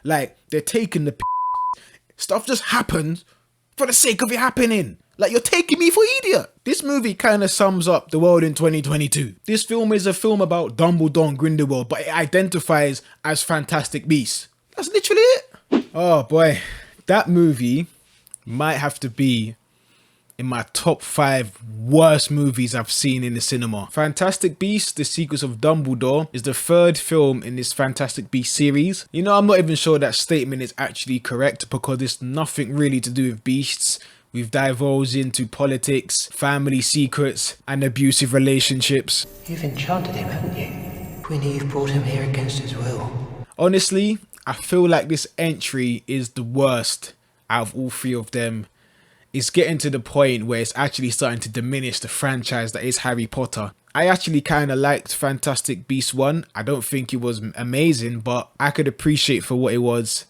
Like, they're taking the stuff just happens for the sake of it happening. Like, you're taking me for idiot. This movie kind of sums up the world in 2022. This film is a film about Dumbledore and Grindelwald, but it identifies as Fantastic Beasts. That's literally it. Oh boy, that movie might have to be in my top 5 worst movies I've seen in the cinema. Fantastic Beasts: The Secrets of Dumbledore is the 3rd film in this Fantastic Beasts series. You know, I'm not even sure that statement is actually correct because it's nothing really to do with beasts. We've divulged into politics, family secrets, and abusive relationships. You've enchanted him, haven't you? Queenie, you've brought him here against his will. Honestly, I feel like this entry is the worst out of all 3 of them. It's getting to the point where it's actually starting to diminish the franchise that is Harry Potter. I actually kind of liked Fantastic Beasts 1. I don't think it was amazing, but I could appreciate for what it was.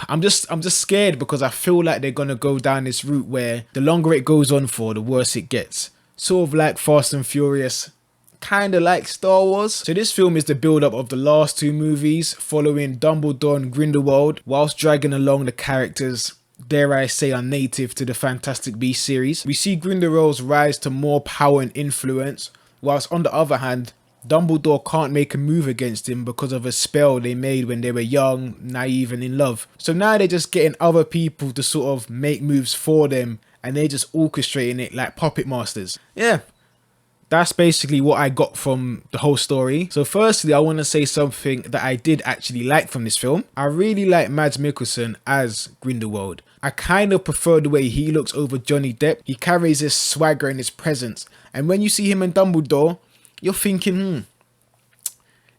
I'm just scared because I feel like they're gonna go down this route where the longer it goes on for, the worse it gets. Sort of like Fast and Furious, kind of like Star Wars. So this film is the build-up of the last 2 movies, following Dumbledore and Grindelwald, whilst dragging along the characters, dare I say, are native to the Fantastic Beasts series. We see Grindelwald's rise to more power and influence, whilst on the other hand, Dumbledore can't make a move against him because of a spell they made when they were young, naive and in love. So now they're just getting other people to sort of make moves for them and they're just orchestrating it like puppet masters. Yeah, that's basically what I got from the whole story. So firstly, I want to say something that I did actually like from this film. I really like Mads Mikkelsen as Grindelwald. I kind of prefer the way he looks over Johnny Depp. He carries his swagger and his presence. And when you see him and Dumbledore, you're thinking,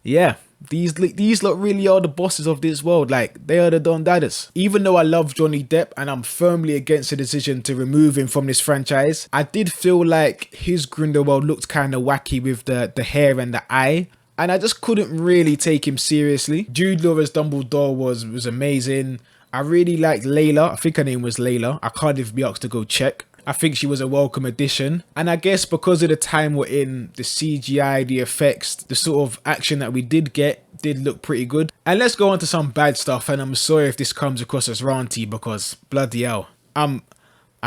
yeah, these lot really are the bosses of this world. Like, they are the Don Dadders. Even though I love Johnny Depp and I'm firmly against the decision to remove him from this franchise, I did feel like his Grindelwald looked kind of wacky with the hair and the eye. And I just couldn't really take him seriously. Jude Law as Dumbledore was amazing. I really liked Layla. I think her name was Layla. I can't even be asked to go check. I think she was a welcome addition. And I guess because of the time we're in, the CGI, the effects, the sort of action that we did get did look pretty good. And let's go on to some bad stuff. And I'm sorry if this comes across as ranty because bloody hell, I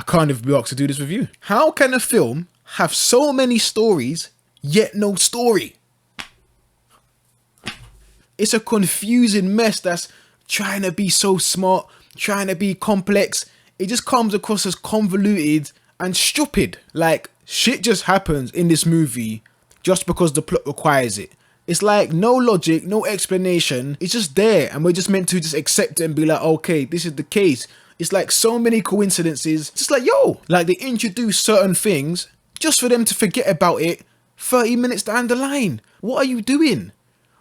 can't even be asked to do this with you. How can a film have so many stories yet no story? It's a confusing mess that's trying to be so smart, trying to be complex. It just comes across as convoluted and stupid. Like, shit just happens in this movie just because the plot requires it. It's like no logic, no explanation. It's just there and we're just meant to just accept it and be like, okay, this is the case. It's like so many coincidences. Just like, yo, like they introduce certain things just for them to forget about it 30 minutes down the line. What are you doing?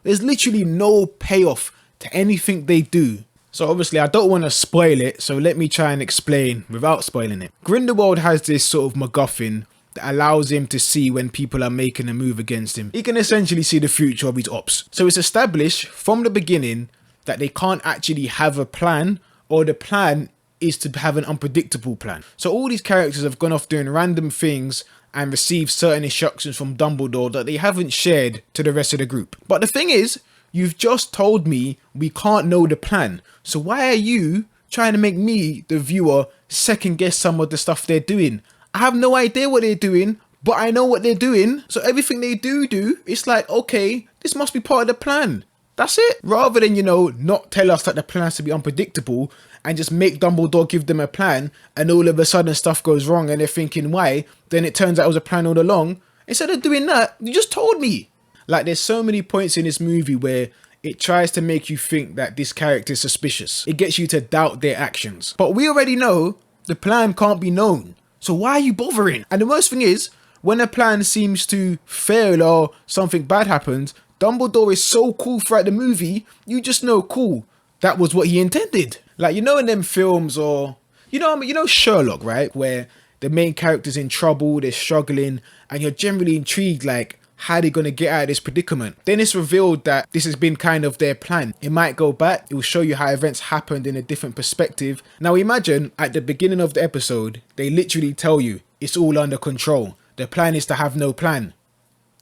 There's literally no payoff to anything they do. So obviously I don't want to spoil it, so let me try and explain without spoiling it. Grindelwald has this sort of MacGuffin that allows him to see when people are making a move against him. He can essentially see the future of his ops. So it's established from the beginning that they can't actually have a plan, or the plan is to have an unpredictable plan. So all these characters have gone off doing random things and received certain instructions from Dumbledore that they haven't shared to the rest of the group. But the thing is, you've just told me we can't know the plan. So why are you trying to make me, the viewer, second guess some of the stuff they're doing? I have no idea what they're doing, but I know what they're doing. So everything they do, it's like, okay, this must be part of the plan. That's it. Rather than, you know, not tell us that the plan has to be unpredictable and just make Dumbledore give them a plan and all of a sudden stuff goes wrong and they're thinking why, then it turns out it was a plan all along. Instead of doing that, you just told me. Like, there's so many points in this movie where it tries to make you think that this character is suspicious. It gets you to doubt their actions. But we already know the plan can't be known. So why are you bothering? And the worst thing is, when a plan seems to fail or something bad happens, Dumbledore is so cool throughout the movie, you just know, cool, that was what he intended. Like, you know, in them films, or, you know Sherlock, right? Where the main character's in trouble, they're struggling, and you're generally intrigued, like, how are they going to get out of this predicament? Then it's revealed that this has been kind of their plan. It might go back, it will show you how events happened in a different perspective. Now imagine at the beginning of the episode, they literally tell you it's all under control. The plan is to have no plan.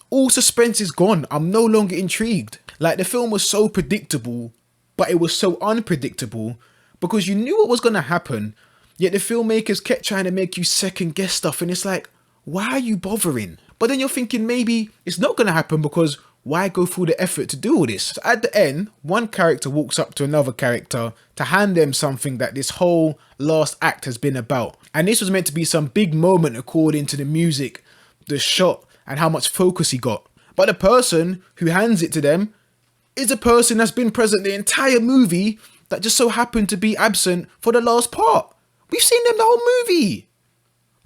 All suspense is gone. I'm no longer intrigued. Like, the film was so predictable but it was so unpredictable because you knew what was going to happen, yet the filmmakers kept trying to make you second guess stuff, and it's like, why are you bothering? But then you're thinking maybe it's not going to happen because why go through the effort to do all this? So at the end, one character walks up to another character to hand them something that this whole last act has been about. And this was meant to be some big moment according to the music, the shot, and how much focus he got. But the person who hands it to them is a person that's been present the entire movie that just so happened to be absent for the last part. We've seen them the whole movie.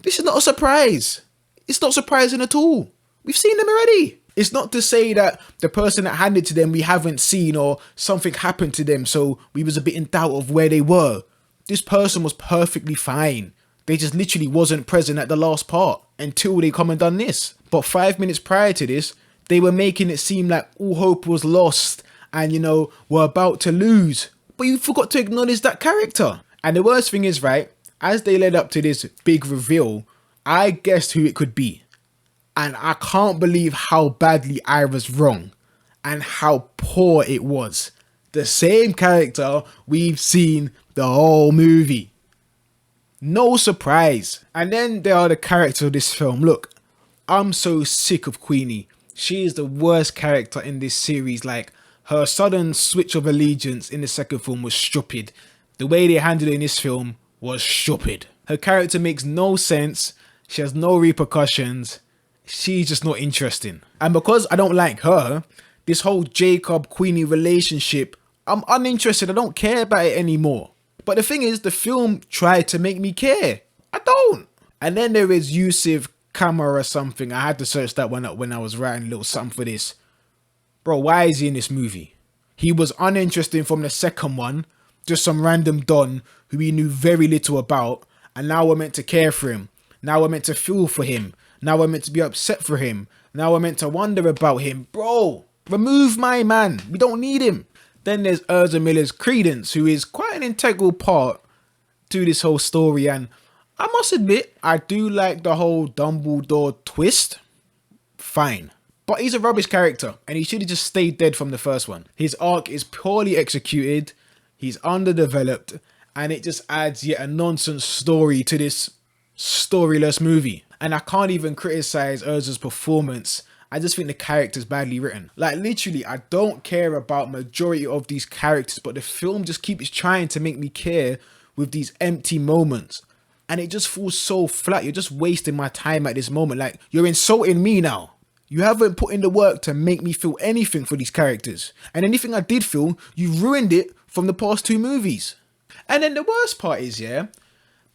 This is not a surprise. It's not surprising at all. We've seen them already. It's not to say that the person that handed to them we haven't seen or something happened to them so we was a bit in doubt of where they were. This person was perfectly fine. They just literally wasn't present at the last part until they come and done this. But 5 minutes prior to this, they were making it seem like all hope was lost and, you know, we're about to lose. But you forgot to acknowledge that character. And the worst thing is, right, as they led up to this big reveal, I guessed who it could be. And I can't believe how badly I was wrong and how poor it was. The same character we've seen the whole movie. No surprise. And then there are the characters of this film. Look, I'm so sick of Queenie. She is the worst character in this series. Like, her sudden switch of allegiance in the second film was stupid. The way they handled it in this film was stupid. Her character makes no sense. She has no repercussions. She's just not interesting. And because I don't like her, this whole Jacob Queenie relationship, I'm uninterested. I don't care about it anymore. But the thing is, the film tried to make me care. I don't. And then there is Yusuf Kamara or something. I had to search that one up when I was writing a little something for this. Bro, why is he in this movie? He was uninteresting from the second one. Just some random don who we knew very little about. And now we're meant to care for him. Now we're meant to feel for him. Now we're meant to be upset for him. Now we're meant to wonder about him. Bro, remove my man. We don't need him. Then there's Ezra Miller's Credence, who is quite an integral part to this whole story. And I must admit, I do like the whole Dumbledore twist. Fine. But he's a rubbish character, and he should have just stayed dead from the first one. His arc is poorly executed. He's underdeveloped. And it just adds yet a nonsense story to this storyless movie. And I can't even criticize Ezra's performance. I just think the character's badly written. Like, literally, I don't care about majority of these characters, but the film just keeps trying to make me care with these empty moments. And it just feels so flat. You're just wasting my time at this moment. Like, you're insulting me now. You haven't put in the work to make me feel anything for these characters. And anything I did feel, you ruined it from the past two movies. And then the worst part is, yeah,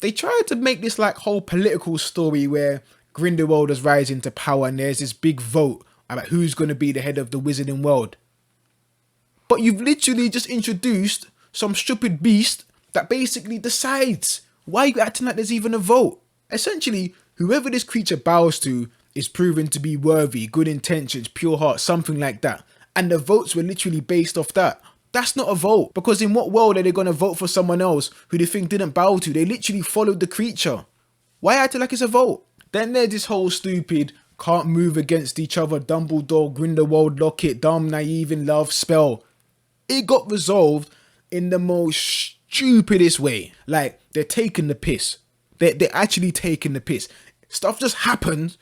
they tried to make this like whole political story where Grindelwald is rising to power and there's this big vote about who's going to be the head of the wizarding world. But you've literally just introduced some stupid beast that basically decides. Why are you acting like there's even a vote? Essentially, whoever this creature bows to is proven to be worthy, good intentions, pure heart, something like that. And the votes were literally based off that. That's not a vote, because in what world are they going to vote for someone else who they think didn't bow to? They literally followed the creature. Why act like it's a vote? Then there's this whole stupid can't move against each other Dumbledore, Grindelwald, locket, dumb, naive in love spell. It got resolved in the most stupidest way. Like, they're taking the piss. They're actually taking the piss. Stuff just happens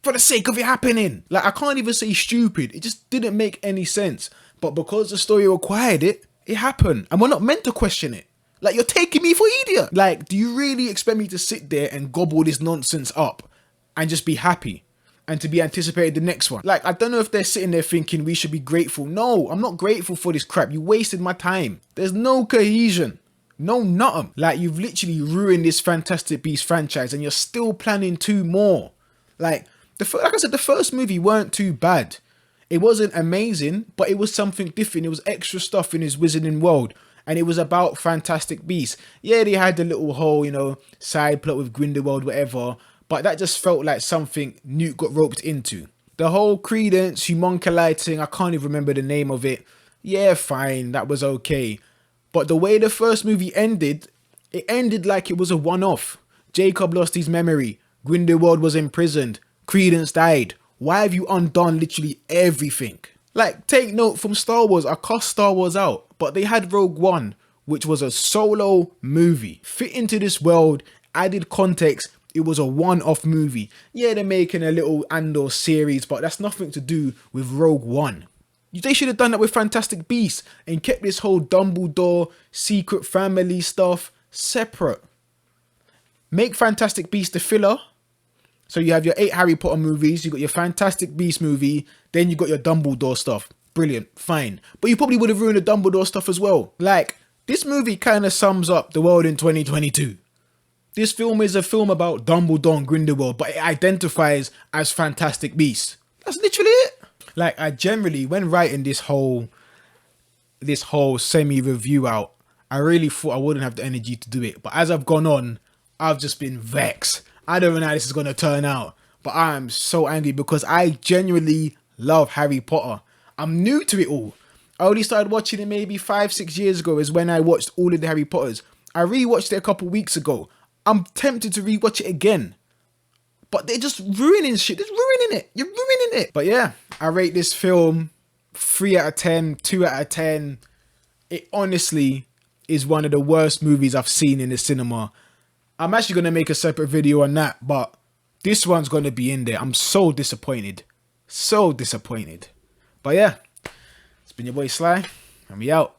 for the sake of it happening. Like, I can't even say stupid. It just didn't make any sense. But because the story required it, it happened. And we're not meant to question it. Like, you're taking me for idiot. Like, do you really expect me to sit there and gobble this nonsense up and just be happy and to be anticipated the next one? Like, I don't know if they're sitting there thinking we should be grateful. No, I'm not grateful for this crap. You wasted my time. There's no cohesion. No nothing. Like, you've literally ruined this Fantastic Beasts franchise and you're still planning two more. Like I said, the first movie weren't too bad. It wasn't amazing, but it was something different. It was extra stuff in his wizarding world. And it was about Fantastic Beasts. Yeah, they had the little whole, you know, side plot with Grindelwald, whatever. But that just felt like something Newt got roped into. The whole Credence, Homunculite thing, I can't even remember the name of it. Yeah, fine, that was okay. But the way the first movie ended, it ended like it was a one-off. Jacob lost his memory. Grindelwald was imprisoned. Credence died. Why have you undone literally everything? Like, take note from Star Wars. I cussed Star Wars out. But they had Rogue One, which was a solo movie. Fit into this world, added context, it was a one-off movie. Yeah, they're making a little Andor series, but that's nothing to do with Rogue One. They should have done that with Fantastic Beasts and kept this whole Dumbledore secret family stuff separate. Make Fantastic Beasts the filler. So you have your 8 Harry Potter movies, you got your Fantastic Beasts movie, then you got your Dumbledore stuff. Brilliant, fine. But you probably would have ruined the Dumbledore stuff as well. Like, this movie kind of sums up the world in 2022. This film is a film about Dumbledore and Grindelwald, but it identifies as Fantastic Beasts. That's literally it. Like, I generally, when writing this whole semi-review out, I really thought I wouldn't have the energy to do it. But as I've gone on, I've just been vexed. I don't know how this is going to turn out, but I am so angry because I genuinely love Harry Potter. I'm new to it all. I only started watching it maybe 5-6 years ago is when I watched all of the Harry Potters. I rewatched it a couple weeks ago. I'm tempted to rewatch it again. But they're just ruining shit. They're ruining it. You're ruining it. But yeah, I rate this film 3 out of 10, 2 out of 10. It honestly is one of the worst movies I've seen in the cinema. I'm actually going to make a separate video on that, but this one's going to be in there. I'm so disappointed. So disappointed. But yeah, it's been your boy Sly, and we out.